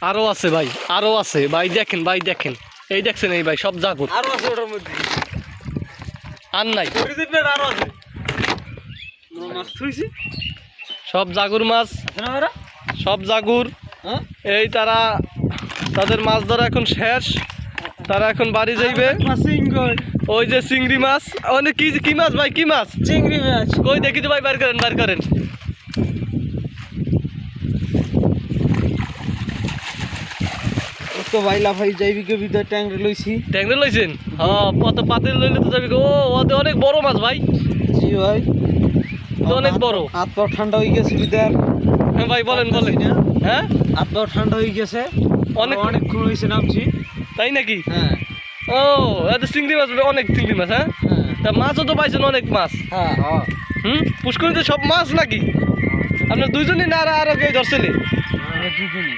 আরো আছে ভাই, আরো আছে ভাই, দেখেন ভাই, দেখেন এই দেখছেন এই ভাই সব জাগুর আরো আছে ওটার মধ্যে আর নাই, আরো আছে মাছ থুইছি সব জাগুর মাছ, আছে না ওরা সব জাগুর। হ্যাঁ এই তারা তাদের মাছ ধরা এখন শেষ, তারা এখন বাড়ি যাইবে। মাছ সিঙ্গল ওই যে চিংড়ি মাছ, অনেক কি কি মাছ ভাই, কি মাছ চিংড়ি মাছ কই দেখি তো ভাই, বার করেন বার করেন। তো ভাইলা ভাই যাইবিকে ভিতর ট্যাংরে লইছি ট্যাংরে লইছেন? হ্যাঁ, কত পাতিল লইলে তো যাবি গো। ও ওতে অনেক বড় মাছ ভাই, জি ভাই তো অনেক বড়। হাত পা ঠান্ডা হয়ে গেছে ভিতর হ্যাঁ ভাই বলেন বলেন। হ্যাঁ হাত পা ঠান্ডা হয়ে গেছে অনেক অনেকক্ষণ হয়েছে নামছি তাই নাকি? হ্যাঁ ও এত চিংড়ি মাছ, অনেক চিংড়ি মাছ। হ্যাঁ, হ্যাঁ তা মাছও তো পাইছেন অনেক মাছ। হ্যাঁ হ্যাঁ পুষ্করিতে সব মাছ নাকি? আপনার দুইজনই না আর আরো কেউ ধরছেন? আমরা দুজনই